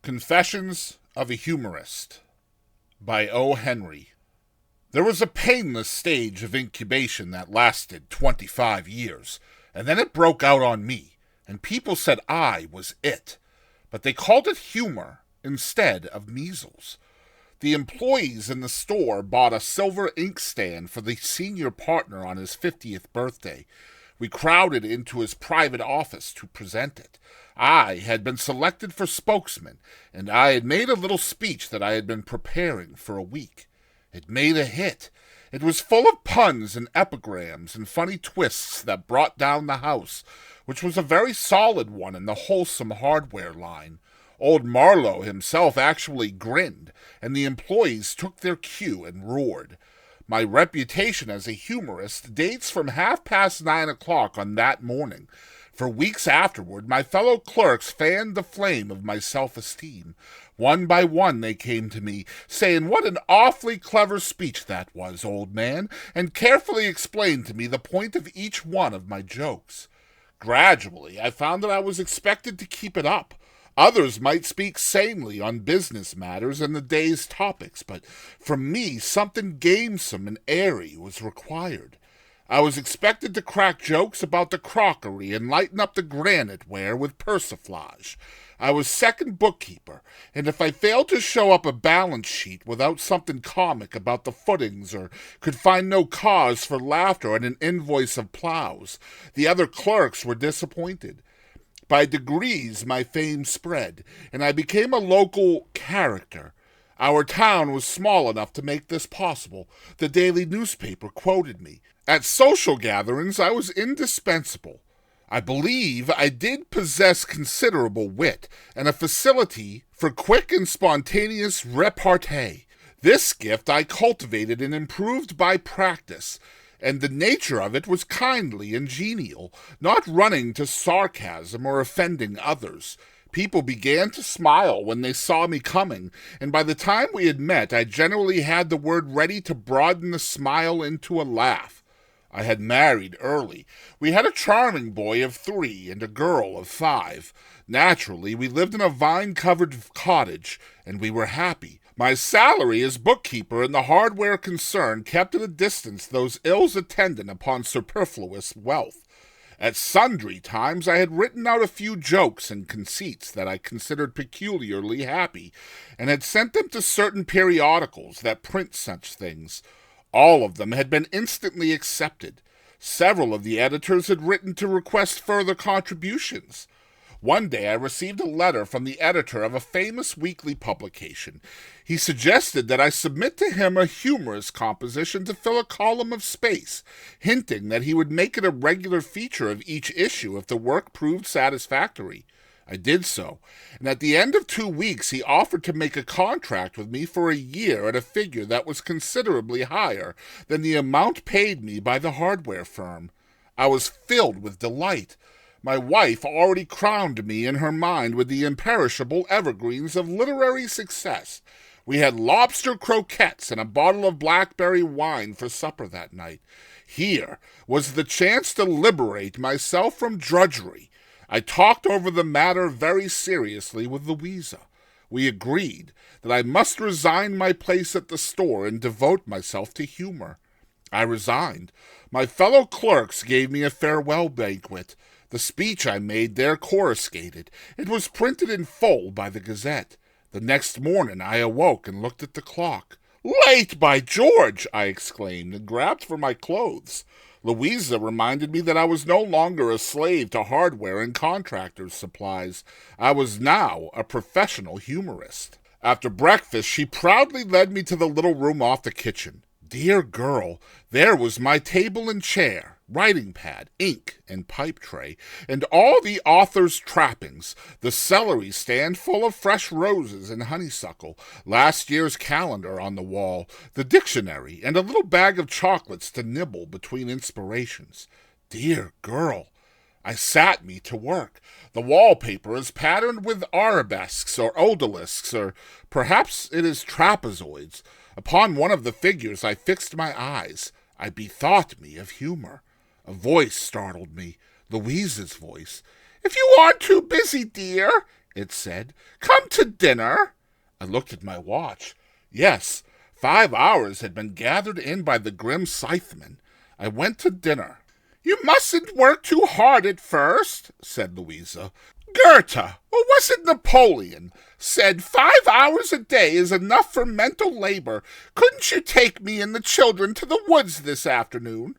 Confessions of a Humorist by O. Henry. There was a painless stage of incubation that lasted 25 years, and then it broke out on me, and people said I was it. But they called it humor instead of measles. The employees in the store bought a silver inkstand for the senior partner on his 50th birthday. We crowded into his private office to present it. I had been selected for spokesman, and I had made a little speech that I had been preparing for a week. It made a hit. It was full of puns and epigrams and funny twists that brought down the house, which was a very solid one in the wholesome hardware line. Old Marlowe himself actually grinned, and the employees took their cue and roared. My reputation as a humorist dates from 9:30 on that morning. For weeks afterward, my fellow clerks fanned the flame of my self-esteem. One by one they came to me, saying what an awfully clever speech that was, old man, and carefully explained to me the point of each one of my jokes. Gradually, I found that I was expected to keep it up. Others might speak sanely on business matters and the day's topics, but from me something gamesome and airy was required. I was expected to crack jokes about the crockery and lighten up the granite ware with persiflage. I was second bookkeeper, and if I failed to show up a balance sheet without something comic about the footings or could find no cause for laughter on an invoice of plows, the other clerks were disappointed. By degrees my fame spread, and I became a local character. Our town was small enough to make this possible. The daily newspaper quoted me. At social gatherings I was indispensable. I believe I did possess considerable wit and a facility for quick and spontaneous repartee. This gift I cultivated and improved by practice, and the nature of it was kindly and genial, not running to sarcasm or offending others. People began to smile when they saw me coming, and by the time we had met, I generally had the word ready to broaden the smile into a laugh. I had married early. We had a charming boy of 3 and a girl of 5. Naturally, we lived in a vine-covered cottage, and we were happy. My salary as bookkeeper in the hardware concern kept at a distance those ills attendant upon superfluous wealth. At sundry times I had written out a few jokes and conceits that I considered peculiarly happy, and had sent them to certain periodicals that print such things. All of them had been instantly accepted. Several of the editors had written to request further contributions. One day I received a letter from the editor of a famous weekly publication. He suggested that I submit to him a humorous composition to fill a column of space, hinting that he would make it a regular feature of each issue if the work proved satisfactory. I did so, and at the end of 2 weeks he offered to make a contract with me for a year at a figure that was considerably higher than the amount paid me by the hardware firm. I was filled with delight. My wife already crowned me in her mind with the imperishable evergreens of literary success. We had lobster croquettes and a bottle of blackberry wine for supper that night. Here was the chance to liberate myself from drudgery. I talked over the matter very seriously with Louisa. We agreed that I must resign my place at the store and devote myself to humor. I resigned. My fellow clerks gave me a farewell banquet. The speech I made there coruscated. It was printed in full by the Gazette. The next morning I awoke and looked at the clock. "Late, by George!" I exclaimed, and grabbed for my clothes. Louisa reminded me that I was no longer a slave to hardware and contractors' supplies. I was now a professional humorist. After breakfast, she proudly led me to the little room off the kitchen. Dear girl, there was my table and chair, writing pad, ink, and pipe tray, and all the author's trappings, the celery stand full of fresh roses and honeysuckle, last year's calendar on the wall, the dictionary, and a little bag of chocolates to nibble between inspirations. Dear girl, I sat me to work. The wallpaper is patterned with arabesques or odalisques, or perhaps it is trapezoids. Upon one of the figures I fixed my eyes. I bethought me of humor. A voice startled me, Louisa's voice. "If you aren't too busy, dear, it said. "Come to dinner." I looked at my watch. Yes, 5 hours had been gathered in by the grim scytheman. I went to dinner. "You mustn't work too hard at first," said Louisa. "Goethe, or was it Napoleon, said 5 hours a day is enough for mental labor. Couldn't you take me and the children to the woods this afternoon?"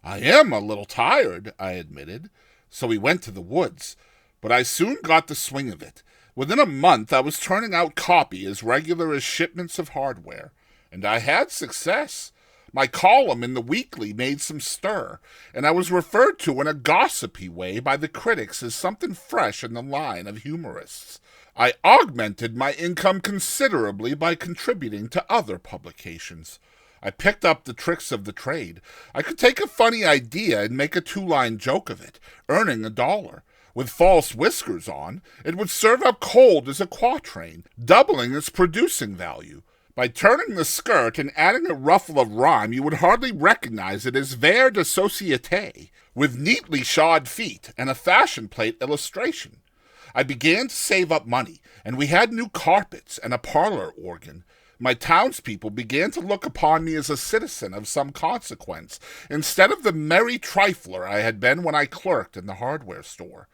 "I am a little tired," I admitted. So we went to the woods, but I soon got the swing of it. Within a month I was turning out copy as regular as shipments of hardware, and I had success. My column in the weekly made some stir, and I was referred to in a gossipy way by the critics as something fresh in the line of humorists. I augmented my income considerably by contributing to other publications. I picked up the tricks of the trade. I could take a funny idea and make a 2-line joke of it, earning $1. With false whiskers on, it would serve up cold as a quatrain, doubling its producing value. By turning the skirt and adding a ruffle of rhyme, you would hardly recognize it as vers de société, with neatly shod feet and a fashion plate illustration. I began to save up money, and we had new carpets and a parlor organ. My townspeople began to look upon me as a citizen of some consequence, instead of the merry trifler I had been when I clerked in the hardware store.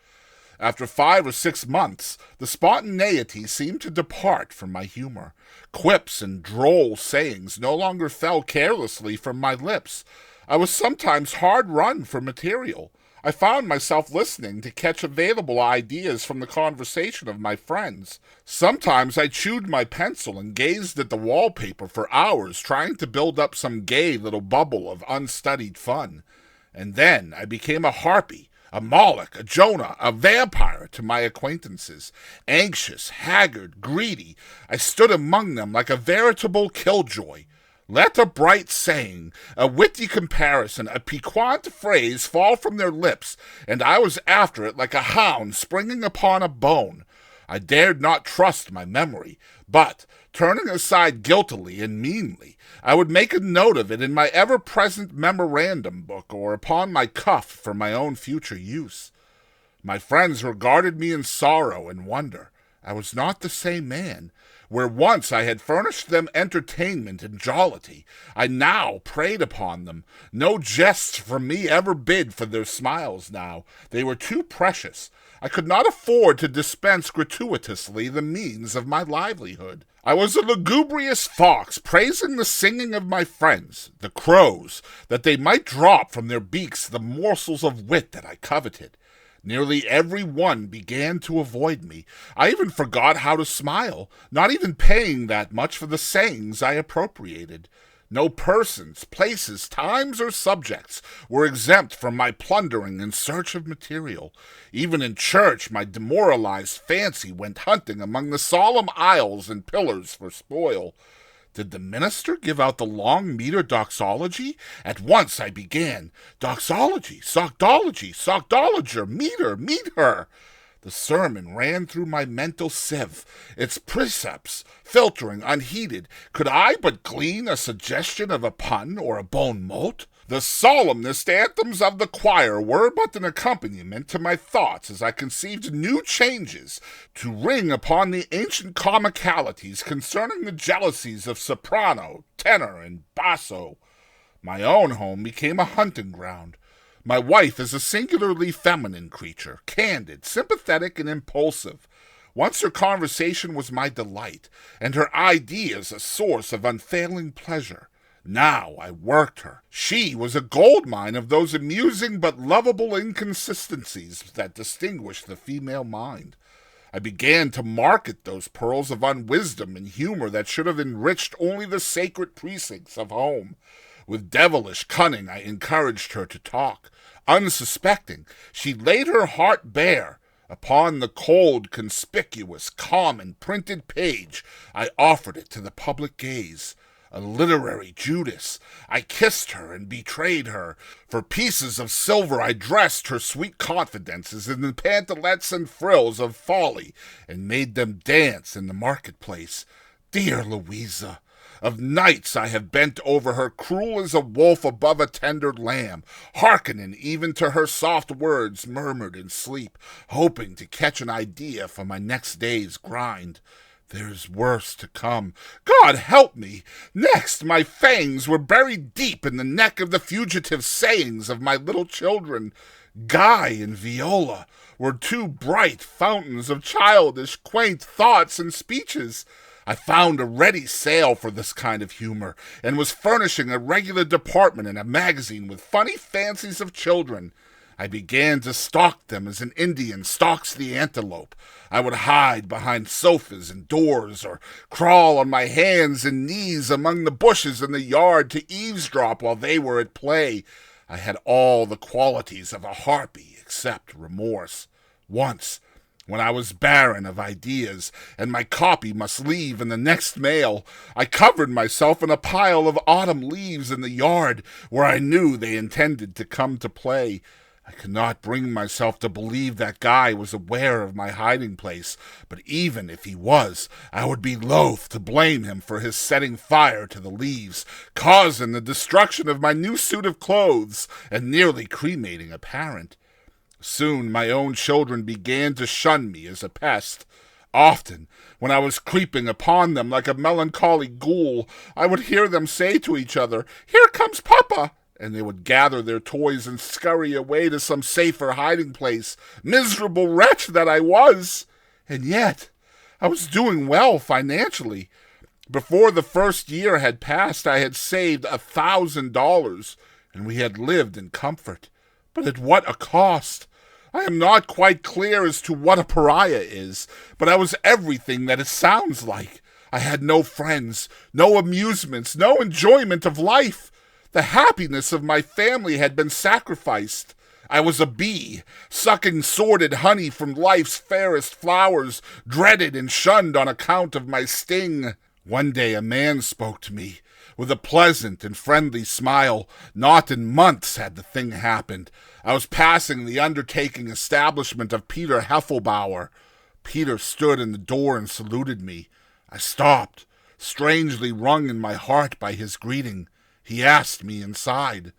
After 5 or 6 months, the spontaneity seemed to depart from my humor. Quips and droll sayings no longer fell carelessly from my lips. I was sometimes hard run for material. I found myself listening to catch available ideas from the conversation of my friends. Sometimes I chewed my pencil and gazed at the wallpaper for hours, trying to build up some gay little bubble of unstudied fun. And then I became a harpy, a Moloch, a Jonah, a vampire to my acquaintances. Anxious, haggard, greedy, I stood among them like a veritable killjoy. Let a bright saying, a witty comparison, a piquant phrase fall from their lips, and I was after it like a hound springing upon a bone. I dared not trust my memory, but, turning aside guiltily and meanly, I would make a note of it in my ever-present memorandum book or upon my cuff for my own future use. My friends regarded me in sorrow and wonder. I was not the same man. Where once I had furnished them entertainment and jollity, I now preyed upon them. No jests from me ever bid for their smiles now. They were too precious. I could not afford to dispense gratuitously the means of my livelihood. I was a lugubrious fox, praising the singing of my friends, the crows, that they might drop from their beaks the morsels of wit that I coveted. Nearly every one began to avoid me. I even forgot how to smile, not even paying that much for the sayings I appropriated. No persons, places, times, or subjects were exempt from my plundering in search of material. Even in church, my demoralized fancy went hunting among the solemn aisles and pillars for spoil. Did the minister give out the long meter doxology? At once I began. Doxology, sockdology, sockdologer, meter. The sermon ran through my mental sieve, its precepts filtering unheeded. Could I but glean a suggestion of a pun or a bon mot? The solemnest anthems of the choir were but an accompaniment to my thoughts as I conceived new changes to ring upon the ancient comicalities concerning the jealousies of soprano, tenor, and basso. My own home became a hunting ground. My wife is a singularly feminine creature, candid, sympathetic, and impulsive. Once her conversation was my delight, and her ideas a source of unfailing pleasure. Now I worked her. She was a gold mine of those amusing but lovable inconsistencies that distinguish the female mind. I began to market those pearls of unwisdom and humor that should have enriched only the sacred precincts of home. With devilish cunning I encouraged her to talk. Unsuspecting, she laid her heart bare. Upon the cold, conspicuous, common, printed page, I offered it to the public gaze. A literary Judas, I kissed her and betrayed her. For pieces of silver I dressed her sweet confidences in the pantalettes and frills of folly, and made them dance in the marketplace. Dear Louisa, Of nights I have bent over her, cruel as a wolf above a tender lamb, hearkening even to her soft words murmured in sleep, hoping to catch an idea for my next day's grind. There's worse to come. God help me! Next, my fangs were buried deep in the neck of the fugitive sayings of my little children. Guy and Viola were two bright fountains of childish, quaint thoughts and speeches. I found a ready sale for this kind of humor, and was furnishing a regular department in a magazine with funny fancies of children. I began to stalk them as an Indian stalks the antelope. I would hide behind sofas and doors, or crawl on my hands and knees among the bushes in the yard to eavesdrop while they were at play. I had all the qualities of a harpy except remorse. Once, when I was barren of ideas, and my copy must leave in the next mail, I covered myself in a pile of autumn leaves in the yard where I knew they intended to come to play. I could not bring myself to believe that Guy was aware of my hiding place, but even if he was, I would be loath to blame him for his setting fire to the leaves, causing the destruction of my new suit of clothes, and nearly cremating a parent. Soon my own children began to shun me as a pest. Often, when I was creeping upon them like a melancholy ghoul, I would hear them say to each other, "Here comes Papa!" and they would gather their toys and scurry away to some safer hiding place. Miserable wretch that I was! And yet, I was doing well financially. Before the first year had passed, I had saved $1,000, and we had lived in comfort. But at what a cost! I am not quite clear as to what a pariah is, but I was everything that it sounds like. I had no friends, no amusements, no enjoyment of life. The happiness of my family had been sacrificed. I was a bee, sucking sordid honey from life's fairest flowers, dreaded and shunned on account of my sting. One day a man spoke to me, with a pleasant and friendly smile. Not in months had the thing happened. I was passing the undertaking establishment of Peter Heffelbauer. Peter stood in the door and saluted me. I stopped, strangely wrung in my heart by his greeting. He asked me inside.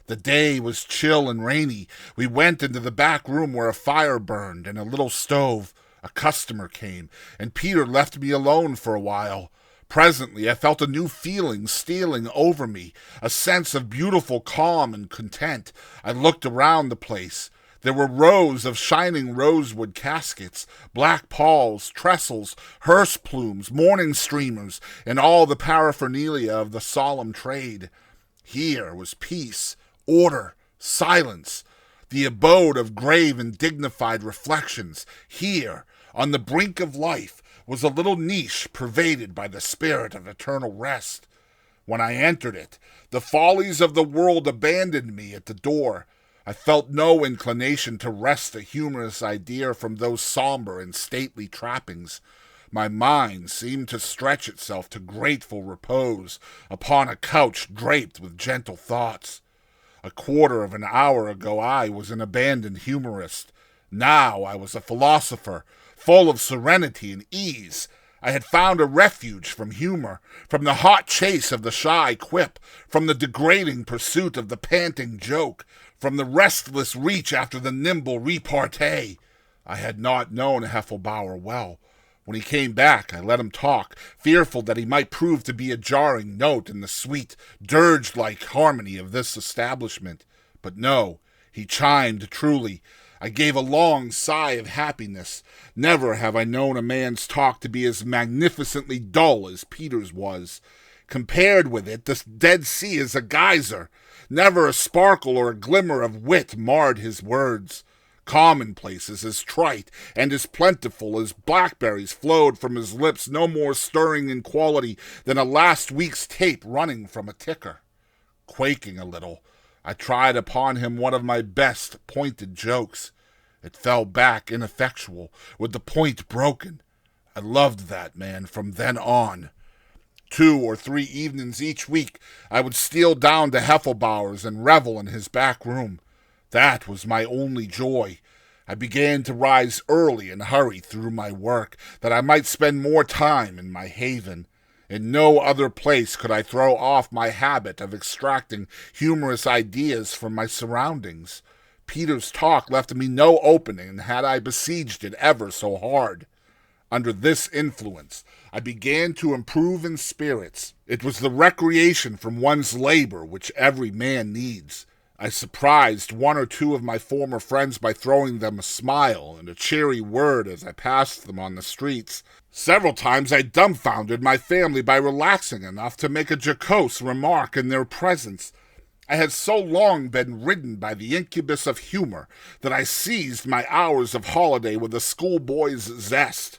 The day was chill and rainy. We went into the back room where a fire burned and a little stove. A customer came, and Peter left me alone for a while. Presently I felt a new feeling stealing over me, a sense of beautiful calm and content. I looked around the place. There were rows of shining rosewood caskets, black palls, trestles, hearse plumes, mourning streamers, and all the paraphernalia of the solemn trade. Here was peace, order, silence, the abode of grave and dignified reflections. Here, on the brink of life, was a little niche pervaded by the spirit of eternal rest. When I entered it, the follies of the world abandoned me at the door. I felt no inclination to wrest a humorous idea from those somber and stately trappings. My mind seemed to stretch itself to grateful repose upon a couch draped with gentle thoughts. A quarter of an hour ago I was an abandoned humorist. Now I was a philosopher, full of serenity and ease. I had found a refuge from humor, from the hot chase of the shy quip, from the degrading pursuit of the panting joke, from the restless reach after the nimble repartee. I had not known Heffelbauer well. When he came back, I let him talk, fearful that he might prove to be a jarring note in the sweet, dirge-like harmony of this establishment. But no, he chimed truly. I gave a long sigh of happiness. Never have I known a man's talk to be as magnificently dull as Peter's was. Compared with it, the Dead Sea is a geyser. Never a sparkle or a glimmer of wit marred his words. Commonplaces as trite and as plentiful as blackberries flowed from his lips, no more stirring in quality than a last week's tape running from a ticker. Quaking a little, I tried upon him one of my best pointed jokes. It fell back ineffectual, with the point broken. I loved that man from then on. 2 or 3 evenings each week I would steal down to Heffelbauer's and revel in his back room. That was my only joy. I began to rise early and hurry through my work, that I might spend more time in my haven. In no other place could I throw off my habit of extracting humorous ideas from my surroundings. Peter's talk left me no opening had I besieged it ever so hard. Under this influence, I began to improve in spirits. It was the recreation from one's labor which every man needs. I surprised one or two of my former friends by throwing them a smile and a cheery word as I passed them on the streets. Several times I dumbfounded my family by relaxing enough to make a jocose remark in their presence. I had so long been ridden by the incubus of humor that I seized my hours of holiday with a schoolboy's zest.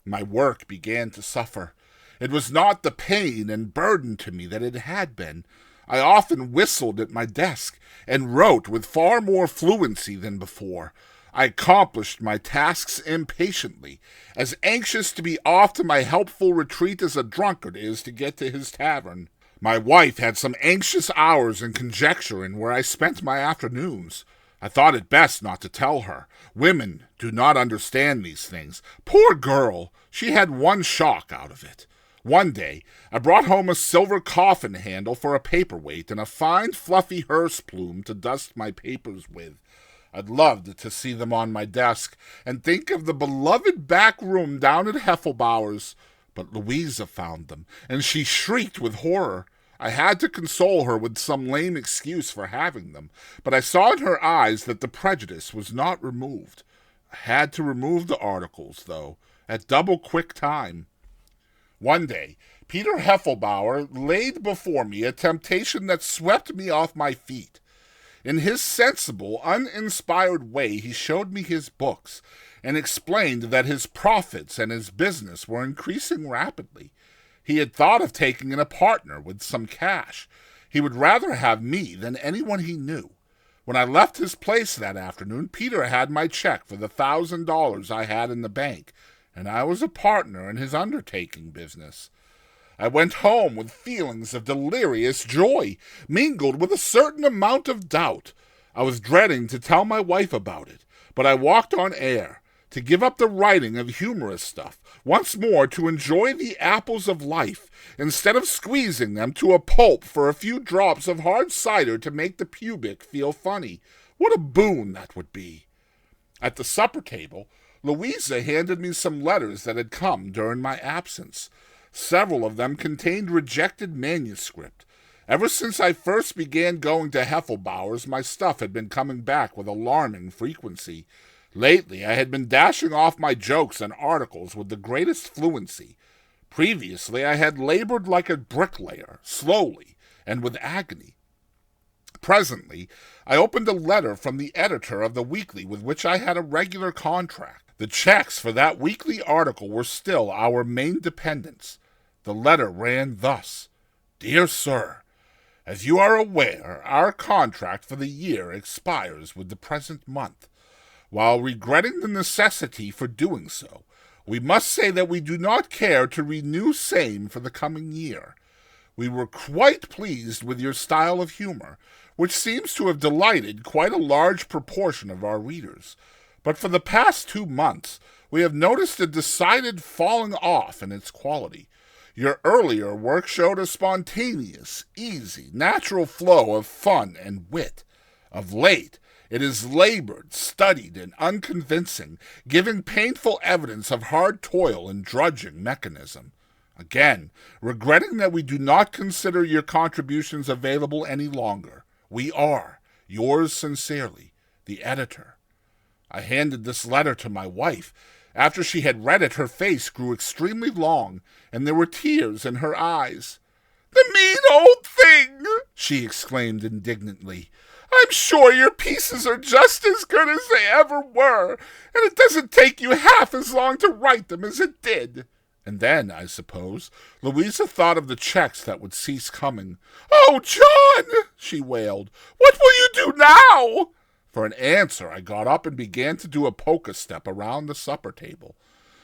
My work began to suffer. It was not the pain and burden to me that it had been. I often whistled at my desk and wrote with far more fluency than before. I accomplished my tasks impatiently, as anxious to be off to my helpful retreat as a drunkard is to get to his tavern. My wife had some anxious hours in conjecturing where I spent my afternoons. I thought it best not to tell her. Women do not understand these things. Poor girl! She had one shock out of it. One day, I brought home a silver coffin handle for a paperweight and a fine fluffy hearse plume to dust my papers with. I'd loved to see them on my desk and think of the beloved back room down at Heffelbauer's. But Louisa found them, and she shrieked with horror. I had to console her with some lame excuse for having them, but I saw in her eyes that the prejudice was not removed. I had to remove the articles, though, at double-quick time. One day, Peter Heffelbauer laid before me a temptation that swept me off my feet. In his sensible, uninspired way, he showed me his books and explained that his profits and his business were increasing rapidly. He had thought of taking in a partner with some cash. He would rather have me than anyone he knew. When I left his place that afternoon, Peter had my check for the $1,000 I had in the bank, and I was a partner in his undertaking business. I went home with feelings of delirious joy, mingled with a certain amount of doubt. I was dreading to tell my wife about it, but I walked on air, to give up the writing of humorous stuff, once more to enjoy the apples of life, instead of squeezing them to a pulp for a few drops of hard cider to make the pubic feel funny. What a boon that would be! At the supper table, Louisa handed me some letters that had come during my absence. Several of them contained rejected manuscript. Ever since I first began going to Heffelbauer's, my stuff had been coming back with alarming frequency. Lately, I had been dashing off my jokes and articles with the greatest fluency. Previously, I had labored like a bricklayer, slowly and with agony. Presently, I opened a letter from the editor of the weekly with which I had a regular contract. The checks for that weekly article were still our main dependence. The letter ran thus: Dear Sir, as you are aware, our contract for the year expires with the present month. While regretting the necessity for doing so, we must say that we do not care to renew same for the coming year. We were quite pleased with your style of humor, which seems to have delighted quite a large proportion of our readers. But for the past 2 months, we have noticed a decided falling off in its quality. Your earlier work showed a spontaneous, easy, natural flow of fun and wit. Of late, it is labored, studied, and unconvincing, giving painful evidence of hard toil and drudging mechanism. Again, regretting that we do not consider your contributions available any longer, we are, yours sincerely, the editor. I handed this letter to my wife. After she had read it, her face grew extremely long, and there were tears in her eyes. "The mean old thing!" she exclaimed indignantly. "I'm sure your pieces are just as good as they ever were, and it doesn't take you half as long to write them as it did." And then, I suppose, Louisa thought of the checks that would cease coming. "Oh, John!" she wailed. "What will you do now?" For an answer, I got up and began to do a polka step around the supper table.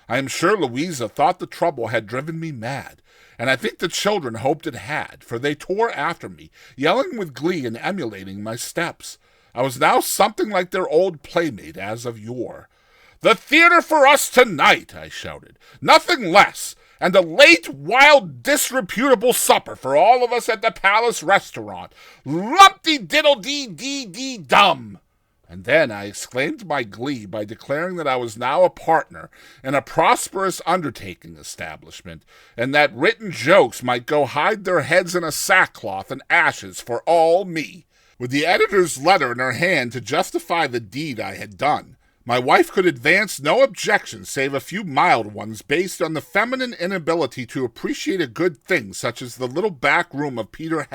I am sure Louisa thought the trouble had driven me mad, and I think the children hoped it had, for they tore after me, yelling with glee and emulating my steps. I was now something like their old playmate as of yore. "The theater for us tonight," I shouted. "Nothing less. and a late, wild, disreputable supper for all of us at the Palace Restaurant. Lumpty-diddle-dee-dee-dee-dum! And then I exclaimed my glee by declaring that I was now a partner in a prosperous undertaking establishment, and that written jokes might go hide their heads in a sackcloth and ashes for all me. With the editor's letter in her hand to justify the deed I had done, my wife could advance no objections save a few mild ones based on the feminine inability to appreciate a good thing such as the little back room of Peter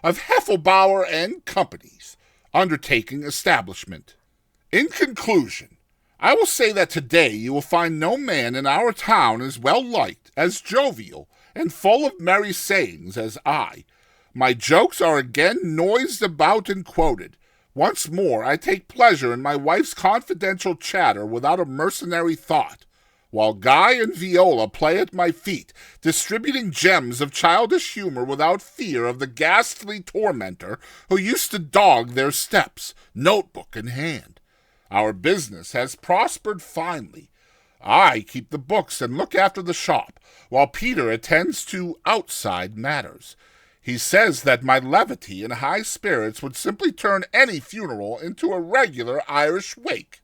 of Heffelbauer and Company's undertaking establishment. In conclusion, I will say that today you will find no man in our town as well liked, as jovial, and full of merry sayings as I. My jokes are again noised about and quoted. Once more I take pleasure in my wife's confidential chatter without a mercenary thought, while Guy and Viola play at my feet, distributing gems of childish humor without fear of the ghastly tormentor who used to dog their steps, notebook in hand. Our business has prospered finely. I keep the books and look after the shop, while Peter attends to outside matters. He says that my levity and high spirits would simply turn any funeral into a regular Irish wake.